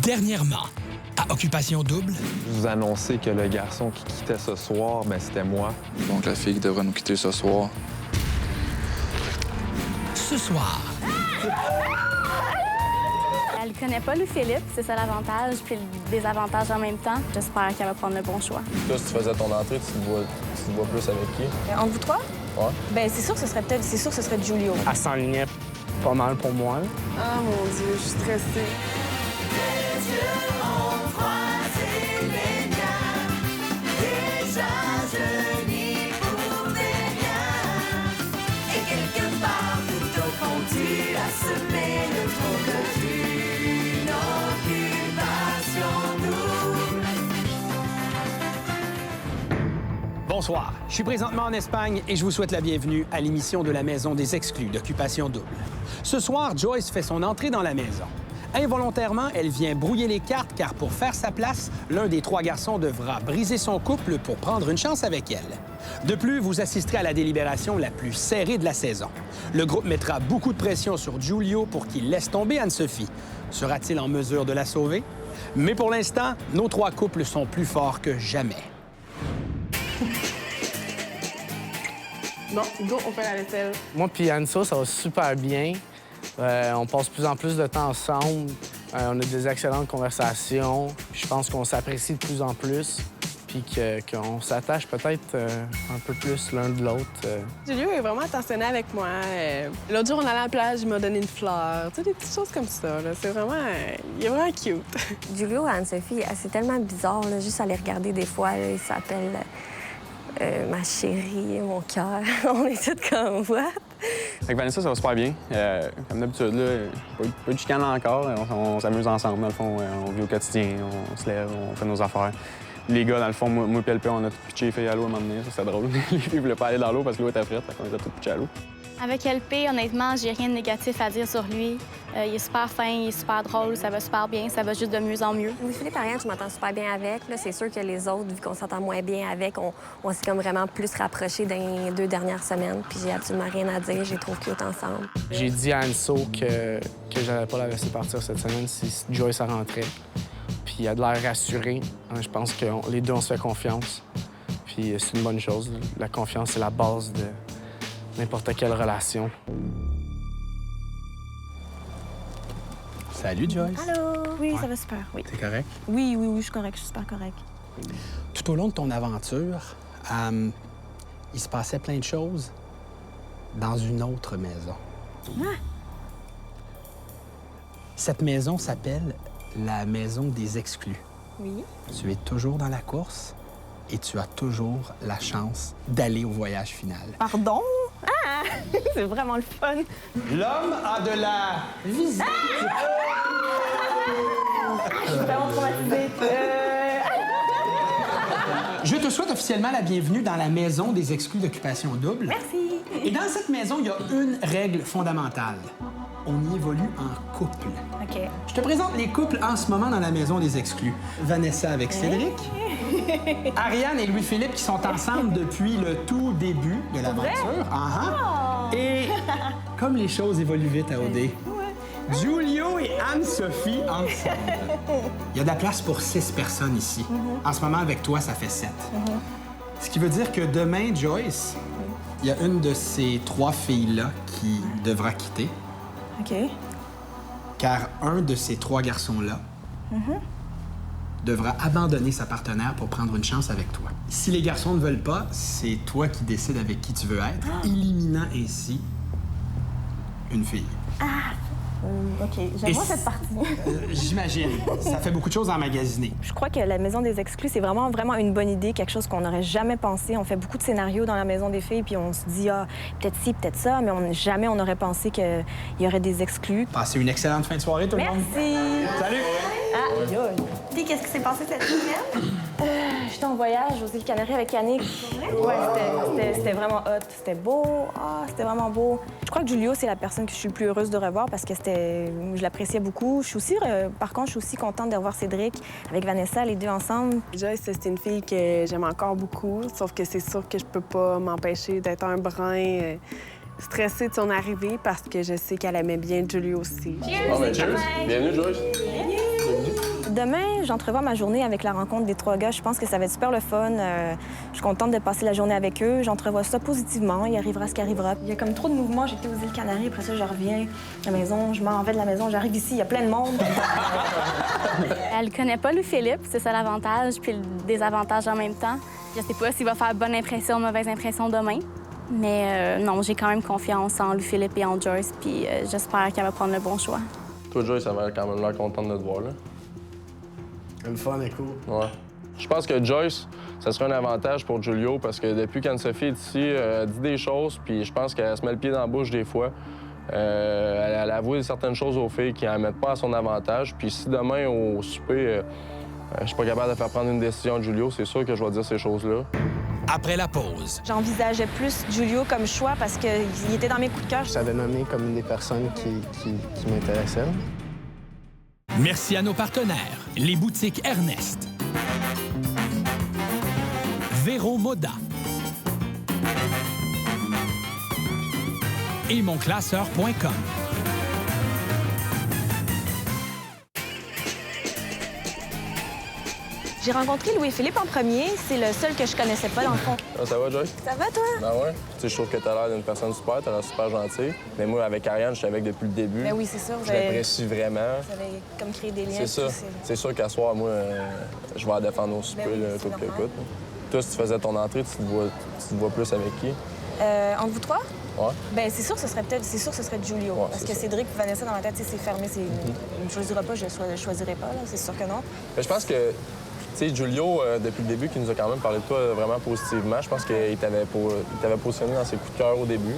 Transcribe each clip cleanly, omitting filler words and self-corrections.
Dernièrement, à Occupation Double. Je vous annoncer que le garçon qui quittait ce soir, ben c'était moi. Donc la fille qui devrait nous quitter ce soir. Ce soir, Elle connaît pas Louis-Philippe, c'est ça l'avantage, puis le désavantage en même temps. J'espère qu'elle va prendre le bon choix. Toi, si tu faisais ton entrée, tu te vois plus avec qui? Entre vous trois? Ouais. Ben c'est sûr que ce serait Giulio. Elle s'enlignait pas mal pour moi. Ah mon Dieu, je suis stressée. Bonsoir, je suis présentement en Espagne et je vous souhaite la bienvenue à l'émission de la Maison des Exclus d'Occupation Double. Ce soir, Joyce fait son entrée dans la maison. Involontairement, elle vient brouiller les cartes car pour faire sa place, l'un des trois garçons devra briser son couple pour prendre une chance avec elle. De plus, vous assisterez à la délibération la plus serrée de la saison. Le groupe mettra beaucoup de pression sur Giulio pour qu'il laisse tomber Anne-Sophie. Sera-t-il en mesure de la sauver? Mais pour l'instant, nos trois couples sont plus forts que jamais. Bon, go, on fait la vaisselle. Moi puis Anso, ça va super bien. On passe plus en plus de temps ensemble. On a des excellentes conversations. Je pense qu'on s'apprécie de plus en plus. Puis qu'on s'attache peut-être un peu plus l'un de l'autre. Giulio est vraiment attentionné avec moi. L'autre jour, on allait à la plage, il m'a donné une fleur. Tu sais, des petites choses comme ça. Là. C'est vraiment... il est vraiment cute. Giulio et Anne-Sophie, c'est tellement bizarre, là, juste à les regarder des fois. Là, ils s'appellent ma chérie, mon cœur. On est toutes comme what? Avec Vanessa, ça va super bien. Comme d'habitude, là, pas de chicane encore. On s'amuse ensemble, dans le fond. On vit au quotidien, on se lève, on fait nos affaires. Les gars, dans le fond, moi et LP, on a tout pitché les filles à l'eau à un moment donné. Ça, c'était drôle. Les filles voulaient pas aller dans l'eau parce que l'eau était frette, on les a tout pitché à l'eau. Avec LP, honnêtement, j'ai rien de négatif à dire sur lui. Il est super fin, il est super drôle, ça va super bien, ça va juste de mieux en mieux. Louis-Philippe Ariane, je m'entends super bien avec. Là, c'est sûr que les autres, vu qu'on s'entend moins bien avec, on s'est comme vraiment plus rapprochés dans les 2 dernières semaines. Puis j'ai absolument rien à dire, j'ai trop cute ensemble. J'ai dit à Anso que j'allais pas la laisser partir cette semaine si Joyce rentrait. Puis il a de l'air rassuré. Je pense que les deux, on se fait confiance. Puis c'est une bonne chose. La confiance, c'est la base de n'importe quelle relation. Salut, Joyce. Allô? Oui, ça va super, oui. T'es correct? Oui, je suis correcte, je suis super correcte. Tout au long de ton aventure, il se passait plein de choses dans une autre maison. Ah! Cette maison s'appelle la Maison des Exclus. Oui. Tu es toujours dans la course et tu as toujours la chance d'aller au voyage final. Pardon? Ah! C'est vraiment le fun. L'homme a de la visite. Je suis vraiment traumatisée. Je te souhaite officiellement la bienvenue dans la Maison des Exclus d'Occupation Double. Merci. Et dans cette maison, il y a une règle fondamentale. On y évolue en couple. OK. Je te présente les couples en ce moment dans la Maison des Exclus. Vanessa avec Cédric. Ariane et Louis-Philippe qui sont ensemble depuis le tout début de l'aventure. Et comme les choses évoluent vite à OD, Giulio et Anne-Sophie ensemble. Il y a de la place pour 6 personnes ici. En ce moment, avec toi, ça fait 7. Ce qui veut dire que demain, Joyce, il y a une de ces 3 filles-là qui devra quitter. OK. Car un de ces 3 garçons-là devra abandonner sa partenaire pour prendre une chance avec toi. Si les garçons ne veulent pas, c'est toi qui décides avec qui tu veux être, éliminant ainsi une fille. OK. J'aime moins cette partie. J'imagine. Ça fait beaucoup de choses à emmagasiner. Je crois que la Maison des Exclus, c'est vraiment une bonne idée, quelque chose qu'on n'aurait jamais pensé. On fait beaucoup de scénarios dans la Maison des filles, puis on se dit, peut-être ci, peut-être ça, mais jamais on n'aurait pensé qu'il y aurait des exclus. Passez une excellente fin de soirée, tout le monde. Merci! Salut! Puis, qu'est-ce qui s'est passé cette semaine? J'étais en voyage aux îles Canaries avec Yannick. Ouais, c'était vraiment hot. C'était beau. C'était vraiment beau. Je crois que Giulio, c'est la personne que je suis le plus heureuse de revoir parce que je l'appréciais beaucoup. Je suis aussi, par contre, je suis aussi contente de revoir Cédric avec Vanessa, les deux ensemble. Joyce, c'est une fille que j'aime encore beaucoup, sauf que c'est sûr que je peux pas m'empêcher d'être un brin stressée de son arrivée parce que je sais qu'elle aimait bien Giulio aussi. Bon, ben cheers! Bienvenue, Joyce! Bienvenue! Demain, j'entrevois ma journée avec la rencontre des 3 gars. Je pense que ça va être super le fun. Je suis contente de passer la journée avec eux. J'entrevois ça positivement. Il arrivera ce qui arrivera. Il y a comme trop de mouvements. J'étais aux îles Canaries. Après ça, je reviens à la maison. Je m'en vais de la maison. J'arrive ici. Il y a plein de monde. Elle connaît pas Louis-Philippe, c'est ça l'avantage, puis le désavantage en même temps. Je sais pas s'il va faire bonne impression ou mauvaise impression demain. Mais non, j'ai quand même confiance en Louis-Philippe et en Joyce, puis j'espère qu'elle va prendre le bon choix. Toi, Joyce, ça va quand même l'air contente de te voir, là. Le fun est cool. Ouais. Je pense que Joyce, ça serait un avantage pour Julio parce que depuis qu'Anne-Sophie est ici, elle dit des choses, puis je pense qu'elle se met le pied dans la bouche des fois. Elle avoue certaines choses aux filles qui n'en mettent pas à son avantage. Puis si demain, au souper, je suis pas capable de faire prendre une décision de Julio, c'est sûr que je vais dire ces choses-là. Après la pause, J'envisageais plus Julio comme choix parce qu'il était dans mes coups de cœur. Je t'avais nommé comme une des personnes qui m'intéressaient. merci à nos partenaires, les boutiques Ernest, Véro Moda et monclasseur.com. J'ai rencontré Louis-Philippe en premier. C'est le seul que je connaissais pas, dans le fond. Ça va, Joyce? Ça va, toi? Ben ouais. Tu sais, je trouve que t'as l'air d'une personne super, t'as l'air super gentille. Mais moi, avec Ariane, je suis avec depuis le début. Ben oui, c'est ça. Je l'apprécie vraiment. Vous avez comme créé des liens. C'est ça. C'est sûr qu'à soir, moi, je vais la défendre au souper, Ben oui, là, c'est coûte que normal. coûte. Toi, si tu faisais ton entrée, tu te vois plus avec qui? Entre vous 3? Ouais. Ben c'est sûr, ce serait Julio. Ouais, parce c'est que ça. Cédric et Vanessa, dans ma tête, c'est fermé. Il me choisira pas, je choisirai pas, là. C'est sûr que non. Mais je pense que, tu sais, Julio, depuis le début, qui nous a quand même parlé de toi vraiment positivement, je pense qu'il t'avait positionné dans ses coups de cœur au début.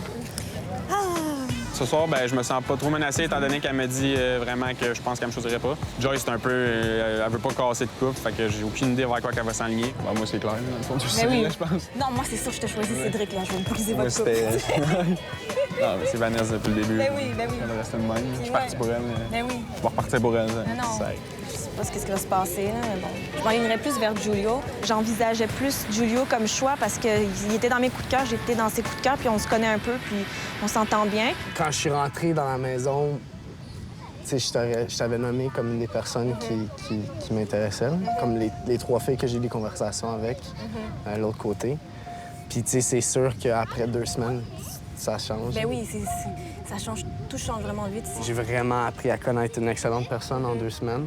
Ce soir, ben, je me sens pas trop menacé étant donné qu'elle m'a dit vraiment que je pense qu'elle me choisirait pas. Joyce, c'est un peu... elle veut pas casser de coupe, fait que j'ai aucune idée vers quoi qu'elle va s'enligner. Ben, moi, c'est clair, dans le fond, tu sais, oui. là, je pense. Non, moi, c'est sûr que je te choisis Cédric, là. Je vais me briser Moi, votre couple. c'était... Non, mais c'est Vanessa depuis le début. Ben oui, ben oui. Elle restait de même. Je suis parti pour elle. Ben oui. Je vais repartir pour elle. Non, non. Ça. Je sais pas ce qui va se passer, là, mais bon. Je m'enlignerais plus vers Julio. J'envisageais plus Julio comme choix parce qu'il était dans mes coups de cœur, j'étais dans ses coups de cœur, puis on se connaît un peu, puis on s'entend bien. Quand je suis rentré dans la maison, tu sais, je t'avais nommé comme une des personnes qui m'intéressaient, comme les 3 filles que j'ai eu des conversations avec, à l'autre côté. Puis, tu sais, c'est sûr qu'après 2 semaines, ça change. Ben oui, ça change, tout change vraiment vite. J'ai vraiment appris à connaître une excellente personne en 2 semaines.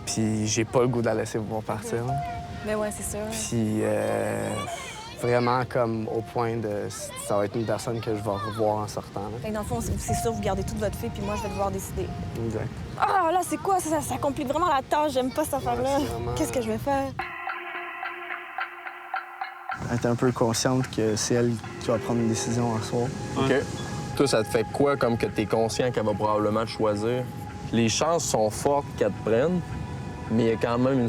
Puis j'ai pas le goût de la laisser pouvoir partir. Ben ouais, c'est sûr. Puis vraiment comme au point de... Ça va être une personne que je vais revoir en sortant. Là. Fait que dans le fond, c'est sûr, vous gardez toute votre fille, puis moi, je vais devoir décider. Exact. Ah, là, c'est quoi? Ça complique vraiment la tâche. J'aime pas cette affaire-là. c'est vraiment- Qu'est-ce que je vais faire? Elle est un peu consciente que c'est elle qui va prendre une décision en soir. OK. Toi, ça te fait quoi comme que t'es conscient qu'elle va probablement te choisir? Les chances sont fortes qu'elle te prenne, mais il y a quand même un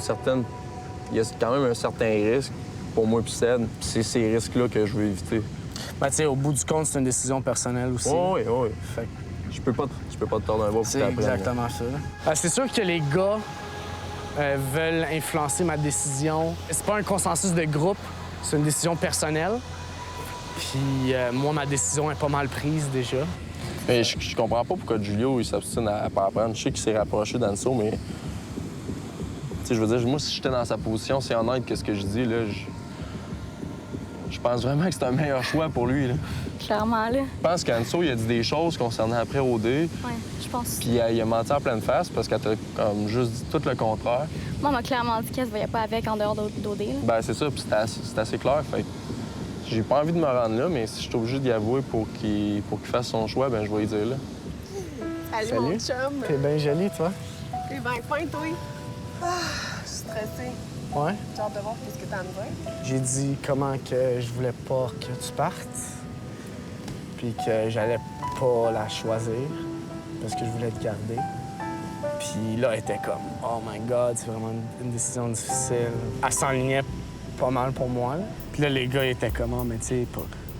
certain risque pour moi puis Ced. Puis c'est ces risques-là que je veux éviter. Ben, tu sais, au bout du compte, c'est une décision personnelle aussi. Oui. Fait que Je peux pas te tordre un bras pour c'est t'apprendre. exactement ça. C'est sûr que les gars veulent influencer ma décision. C'est pas un consensus de groupe, c'est une décision personnelle. Puis moi, ma décision est pas mal prise déjà. Mais je comprends pas pourquoi Julio il s'obstine à pas apprendre. Je sais qu'il s'est rapproché d'Anso, mais. Tu sais, je veux dire, moi, si j'étais dans sa position, c'est honnête que ce que je dis, là, je pense vraiment que c'est un meilleur choix pour lui, là. Clairement, là. Je pense qu'Anso, il a dit des choses concernant après OD, Ouais, je pense. puis il a menti en pleine face parce qu'elle t'a comme juste dit tout le contraire. Moi, elle m'a clairement dit qu'elle se voyait pas avec en dehors d'OD, là. Ben c'est ça, puis c'est assez clair. Fait que j'ai pas envie de me rendre là, mais si je suis obligé d'y avouer pour qu'il fasse son choix, ben je vais y dire là. Salut, mon chum. T'es bien jolie, toi. T'es bien fin, toi. Ah, je suis stressée. Ouais. J'ai hâte de voir ce que t'as à me dire. J'ai dit comment que je voulais pas que tu partes, puis que j'allais pas la choisir parce que je voulais te garder. Puis là, elle était comme « Oh my God, c'est vraiment une décision difficile. » Elle s'enlignait pas mal pour moi. Là. Puis là, les gars ils étaient comme « Oh, mais tu sais,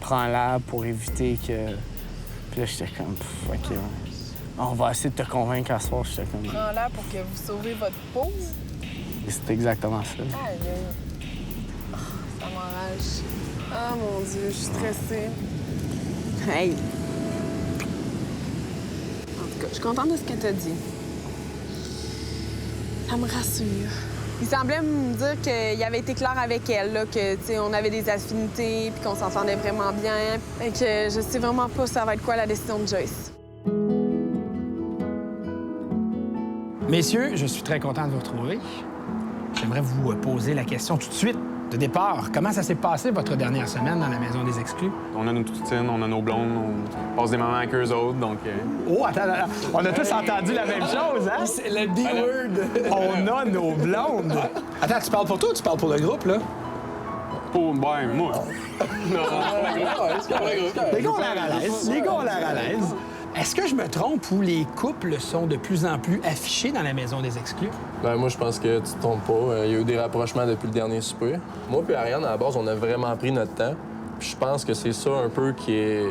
prends-la pour éviter que... » Puis là, j'étais comme « OK, ouais. On va essayer de te convaincre à ce soir. » J'étais comme... Prends l'air pour que vous sauvez votre peau. Et c'était exactement ça. Aïe, oh, ça m'enrage. Ah, mon Dieu, je suis stressée. Hey! En tout cas, je suis contente de ce que t'as dit. Ça me rassure. Il semblait me dire qu'il avait été clair avec elle, là, que, tu sais, on avait des affinités puis qu'on s'entendait vraiment bien. Et que je sais vraiment pas ça va être quoi la décision de Joyce. Messieurs, je suis très content de vous retrouver. J'aimerais vous poser la question tout de suite, de départ. Comment ça s'est passé votre dernière semaine dans la Maison des Exclus? On a nos toutines, on a nos blondes, on passe des moments avec eux autres, donc... Oh, attends, on a tous entendu la même chose, hein? C'est le D-word. On a nos blondes. Attends, tu parles pour toi ou tu parles pour le groupe, là? Pour moi. Les gars ont l'air à l'aise. Les gars ont l'air à l'aise. Est-ce que je me trompe ou les couples sont de plus en plus affichés dans la Maison des Exclus? Ben, moi, je pense que tu te trompes pas. Il y a eu des rapprochements depuis le dernier souper. Moi et Ariane, à la base, on a vraiment pris notre temps. Puis je pense que c'est ça un peu qui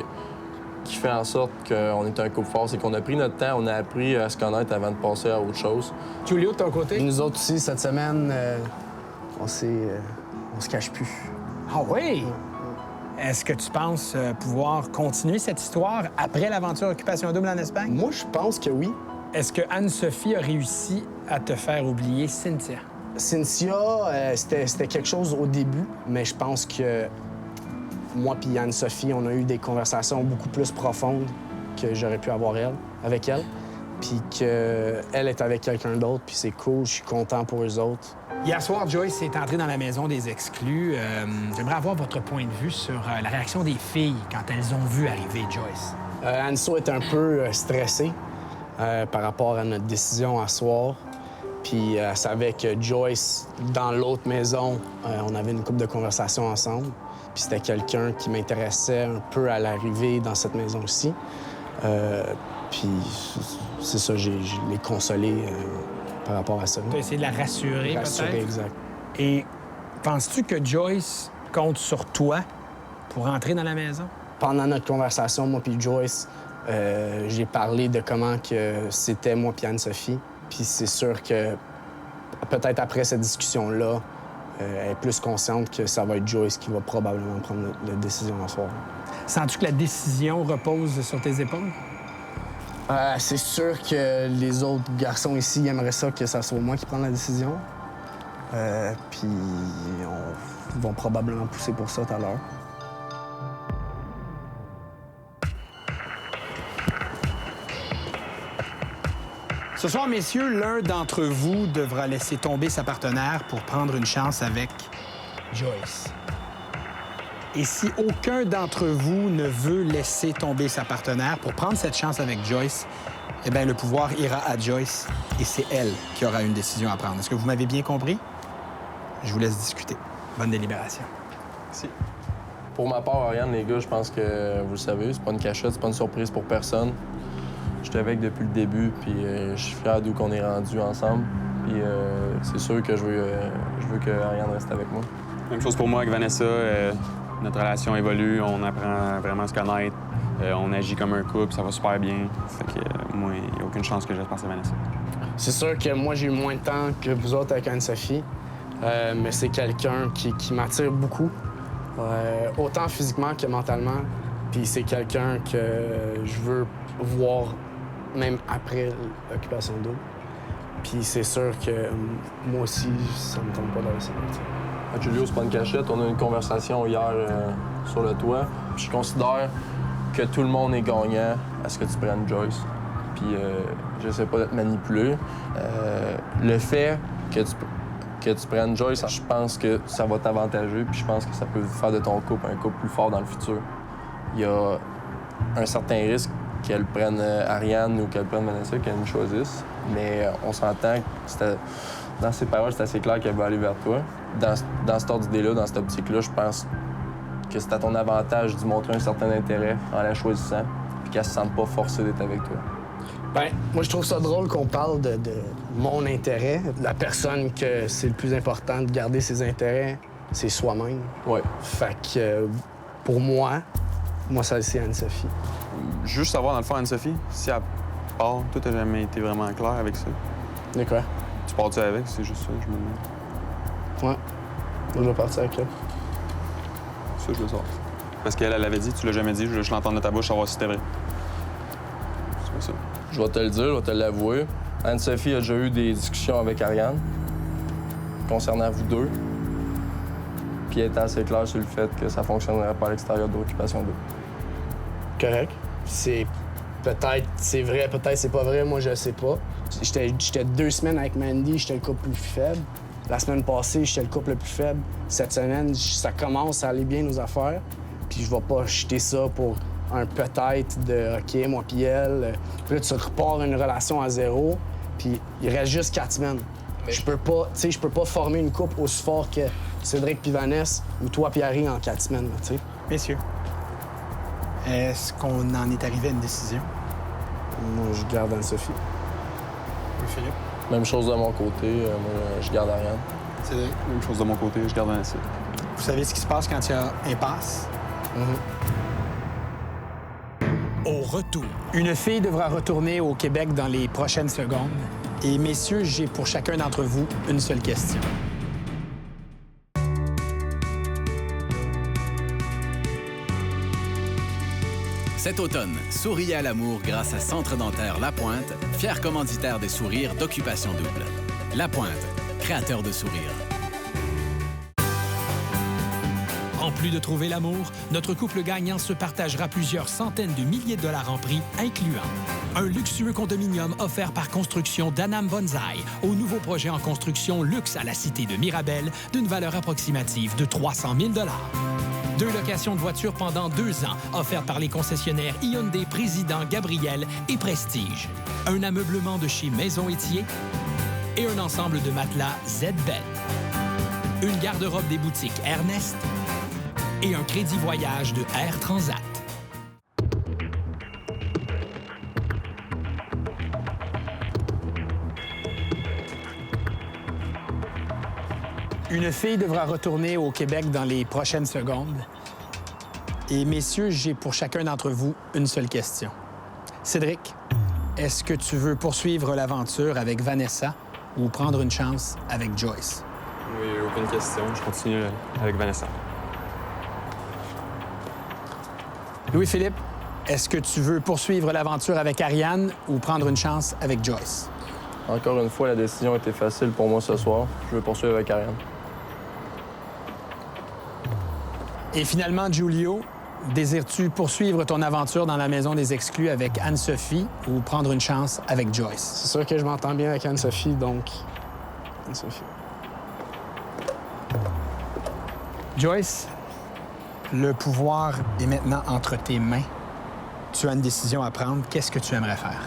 fait en sorte qu'on est un couple fort. C'est qu'on a pris notre temps, on a appris à se connaître avant de passer à autre chose. Julio, de ton côté? Nous autres aussi, cette semaine, on se cache plus. Ah oui? Est-ce que tu penses pouvoir continuer cette histoire après l'aventure Occupation Double en Espagne? Moi, je pense que oui. Est-ce que Anne-Sophie a réussi à te faire oublier Cynthia? Cynthia, c'était quelque chose au début, mais je pense que moi puis Anne-Sophie, on a eu des conversations beaucoup plus profondes que j'aurais pu avoir avec elle. Puis qu'elle est avec quelqu'un d'autre, puis c'est cool, je suis content pour eux autres. Hier soir, Joyce est entrée dans la Maison des Exclus. J'aimerais avoir votre point de vue sur la réaction des filles quand elles ont vu arriver Joyce. Anso est un peu stressée par rapport à notre décision à soir. Puis elle savait que Joyce, dans l'autre maison, on avait une couple de conversations ensemble. Puis c'était quelqu'un qui m'intéressait un peu à l'arrivée dans cette maison aussi. Puis c'est ça, je l'ai consolée par rapport à ça. Tu as essayé de la rassurer, peut-être? Exact. Et penses-tu que Joyce compte sur toi pour entrer dans la maison? Pendant notre conversation, moi puis Joyce, j'ai parlé de comment que c'était moi puis Anne-Sophie. Puis c'est sûr que peut-être après cette discussion-là, elle est plus consciente que ça va être Joyce qui va probablement prendre la décision à soir. Sens-tu que la décision repose sur tes épaules? C'est sûr que les autres garçons ici aimeraient ça que ça soit moi qui prenne la décision. Puis ils vont probablement pousser pour ça tout à l'heure. Ce soir, messieurs, l'un d'entre vous devra laisser tomber sa partenaire pour prendre une chance avec Joyce. Et si aucun d'entre vous ne veut laisser tomber sa partenaire pour prendre cette chance avec Joyce, eh bien, le pouvoir ira à Joyce et c'est elle qui aura une décision à prendre. Est-ce que vous m'avez bien compris? Je vous laisse discuter. Bonne délibération. Merci. Pour ma part, Ariane, les gars, je pense que vous le savez, c'est pas une cachette, c'est pas une surprise pour personne. J'étais avec depuis le début, puis je suis fier d'où qu'on est rendu ensemble. Puis c'est sûr que je veux que Ariane reste avec moi. Même chose pour moi avec Vanessa. Notre relation évolue, on apprend vraiment à se connaître. On agit comme un couple, ça va super bien. Fait que moi, il n'y a aucune chance que je reste passer Vanessa. C'est sûr que moi, j'ai eu moins de temps que vous autres avec Anne-Sophie. Mais c'est quelqu'un qui m'attire beaucoup, autant physiquement que mentalement. Puis c'est quelqu'un que je veux voir même après l'Occupation Double. Puis c'est sûr que moi aussi, ça me tombe pas dans le cinéma. Julio, c'est pas une cachette. On a eu une conversation hier sur le toit. Puis je considère que tout le monde est gagnant à ce que tu prennes Joyce. Puis je sais pas d'être manipulé. Le fait que tu prennes Joyce, je pense que ça va t'avantager. Puis je pense que ça peut faire de ton couple un couple plus fort dans le futur. Il y a un certain risque qu'elle prenne Ariane ou qu'elle prenne Vanessa, qu'elle nous choisisse. Mais on s'entend que dans ses paroles, c'est assez clair qu'elle veut aller vers toi. Dans cette ordre d'idée-là, dans cette optique-là, je pense que c'est à ton avantage d'y montrer un certain intérêt en la choisissant, puis qu'elle se sente pas forcée d'être avec toi. Bien, moi, je trouve ça drôle qu'on parle de mon intérêt. La personne que c'est le plus important de garder ses intérêts, c'est soi-même. Oui. Fait que pour moi, ça, c'est Anne-Sophie. Juste savoir, dans le fond, Anne-Sophie, si elle part, toi, t'as jamais été vraiment clair avec ça. De quoi? Tu pars-tu avec? C'est juste ça, je me demande. Ouais. Moi, je vais partir avec elle. Ça, je le sors. Parce qu'elle avait dit, tu l'as jamais dit, je l'entends de ta bouche, savoir si c'était vrai. C'est pas ça. Je vais te le dire, je vais te l'avouer. Anne-Sophie a déjà eu des discussions avec Ariane concernant vous deux. Puis elle était assez claire sur le fait que ça ne fonctionnerait pas à l'extérieur de l'occupation double. Correct. C'est peut-être c'est vrai, peut-être c'est pas vrai, moi je sais pas. J'étais 2 semaines avec Mandy, j'étais le couple le plus faible. La semaine passée, j'étais le couple le plus faible. Cette semaine, ça commence à aller bien nos affaires. Puis je vais pas jeter ça pour un peut-être de OK, moi puis elle. Puis là, tu repars une relation à 0, puis il reste juste 4 semaines. Je peux pas, tu sais, je peux pas former une couple aussi fort que Cédric puis Vanessa ou toi puis Harry en 4 semaines, tu sais. Messieurs, est-ce qu'on en est arrivé à une décision? Moi, je garde Anne-Sophie. Oui, Philippe? Même chose de mon côté, moi je garde Ariane. Cédric? Même chose de mon côté, je garde Vanessa. Vous savez ce qui se passe quand il y a impasse? Au retour, Une fille devra retourner au Québec dans les prochaines secondes. Et messieurs, j'ai pour chacun d'entre vous une seule question. Cet automne, souriez à l'amour grâce à Centre dentaire La Pointe, fier commanditaire des sourires d'Occupation Double. La Pointe, créateur de sourires. en plus de trouver l'amour, notre couple gagnant se partagera plusieurs centaines de milliers de dollars en prix, incluant un luxueux condominium offert par Construction d'Anam Bonsaï au nouveau projet en construction luxe à la cité de Mirabel d'une valeur approximative de 300 000 $. 2 locations de voitures pendant 2 ans, offertes par les concessionnaires Hyundai Président, Gabriel et Prestige. Un ameublement de chez Maison Étier et un ensemble de matelas Z-Bed. Une garde-robe des boutiques Ernest et un crédit voyage de Air Transat. Une fille devra retourner au Québec dans les prochaines secondes. Et messieurs, j'ai pour chacun d'entre vous une seule question. Cédric, est-ce que tu veux poursuivre l'aventure avec Vanessa ou prendre une chance avec Joyce? Oui, aucune question. Je continue avec Vanessa. Louis-Philippe, est-ce que tu veux poursuivre l'aventure avec Ariane ou prendre une chance avec Joyce? Encore une fois, la décision était facile pour moi ce soir. Je veux poursuivre avec Ariane. Et finalement, Giulio, désires-tu poursuivre ton aventure dans la maison des exclus avec Anne-Sophie ou prendre une chance avec Joyce? C'est sûr que je m'entends bien avec Anne-Sophie, donc Anne-Sophie. Joyce, le pouvoir est maintenant entre tes mains. Tu as une décision à prendre. Qu'est-ce que tu aimerais faire?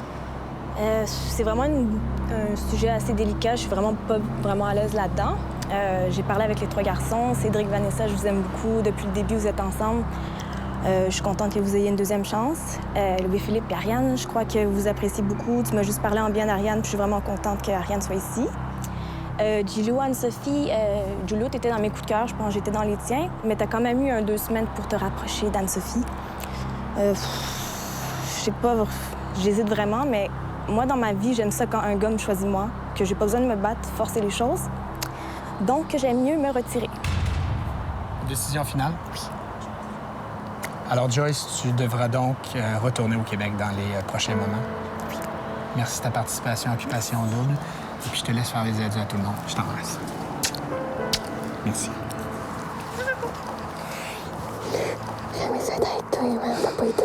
C'est vraiment un sujet assez délicat. Je suis vraiment pas vraiment à l'aise là-dedans. J'ai parlé avec les 3 garçons. Cédric, Vanessa, je vous aime beaucoup. Depuis le début, vous êtes ensemble. Je suis contente que vous ayez une deuxième chance. Louis-Philippe et Ariane, je crois que vous appréciez beaucoup. Tu m'as juste parlé en bien d'Ariane, puis je suis vraiment contente qu'Ariane soit ici. Giulio, Anne-Sophie, Giulio, t'étais dans mes coups de cœur, je pense que j'étais dans les tiens, mais t'as quand même eu 2 semaines pour te rapprocher d'Anne-Sophie. Je sais pas, j'hésite vraiment, mais moi, dans ma vie, j'aime ça quand un gars me choisit moi, que j'ai pas besoin de me battre, forcer les choses. Donc, j'aime mieux me retirer. Décision finale? Oui. Alors, Joyce, tu devras donc retourner au Québec dans les prochains moments. Oui. Merci de ta participation à Occupation Double. Et puis, je te laisse faire les adieux à tout le monde. Je t'embrasse. Merci. Jamais ça d'être toi, mais t'as pas été.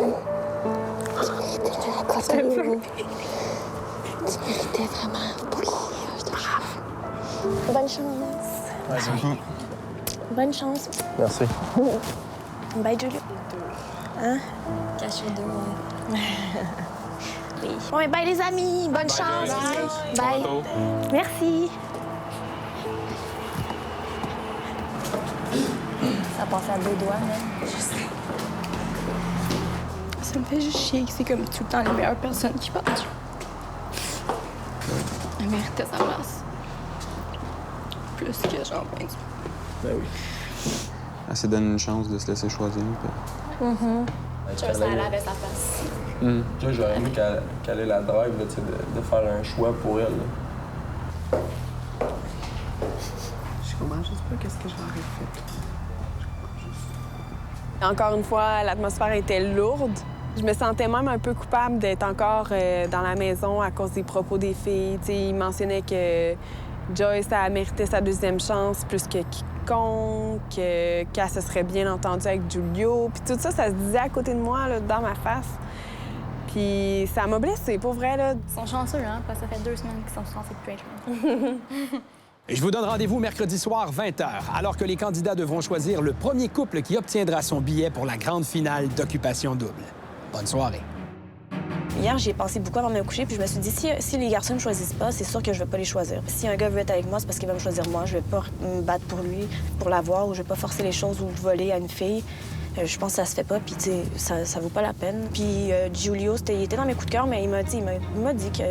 Tu méritais vraiment beaucoup. Bonne chance. Vas-y. Bonne chance. Merci. Bye, Giulio. Hein? Cache le dos. Oui. Bon, et bye, les amis. Bonne chance. Bye. Bye. Merci. Ça passe à 2 doigts, même. Ça me fait juste chier que c'est comme tout le temps les meilleures personnes qui partent. Elle méritait sa place. Plus que j'en pense. Ben oui. Elle s'est donné une chance de se laisser choisir. Puis... Joyce, elle avait sa place. Tu vois, j'aurais aimé qu'elle ait la drive là, de faire un choix pour elle. Là. Je comprends juste pas qu'est-ce que j'aurais fait. Encore une fois, l'atmosphère était lourde. Je me sentais même un peu coupable d'être encore dans la maison à cause des propos des filles. T'sais, il mentionnait que Joyce a mérité sa deuxième chance plus que quiconque, qu'elle se serait bien entendue avec Julio. Puis tout ça, ça se disait à côté de moi, là, dans ma face. Puis ça m'a blessée, pour vrai, là. Ils sont chanceux, hein, parce que ça fait 2 semaines qu'ils sont censés plus être là. Et je vous donne rendez-vous mercredi soir, 20h, alors que les candidats devront choisir le premier couple qui obtiendra son billet pour la grande finale d'Occupation Double. Bonne soirée. Hier, j'y ai pensé beaucoup avant de me coucher, puis je me suis dit, si les garçons ne me choisissent pas, c'est sûr que je vais pas les choisir. Si un gars veut être avec moi, c'est parce qu'il va me choisir moi. Je vais pas me battre pour lui, pour l'avoir, ou je vais pas forcer les choses ou voler à une fille. Je pense que ça se fait pas, puis tu sais, ça vaut pas la peine. Puis Julio, il était dans mes coups de cœur, mais il m'a dit que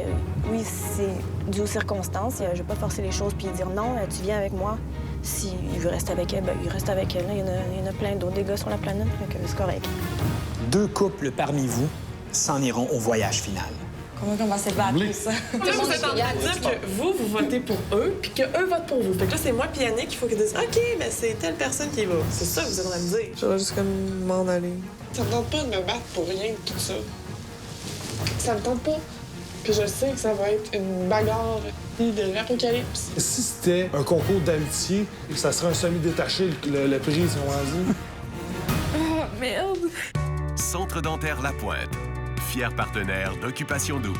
oui, c'est dû aux circonstances. Je vais pas forcer les choses puis dire non, tu viens avec moi. S'il veut rester avec elle, ben il reste avec elle. Il y en a plein d'autres, des gars sur la planète, donc c'est correct. 2 couples parmi vous s'en iront au voyage final. Comment va se battre pour ça? Vous êtes en train de dire que vous votez pour eux, puis qu'eux votent pour vous. Fait que là, c'est moi puis Yannick qu'il faut qu'ils disent « OK, ben c'est telle personne qui va. » C'est ça que vous êtes en train de dire. J'aurais juste comme m'en aller. Ça me tente pas de me battre pour rien de tout ça. Ça me tente pas. Puis je sais que ça va être une bagarre de l'apocalypse. Si c'était un concours d'amitié, ça serait un semi-détaché, le prix, si on va dire. Oh, merde! Centre dentaire La Pointe, fier partenaire d'Occupation Double.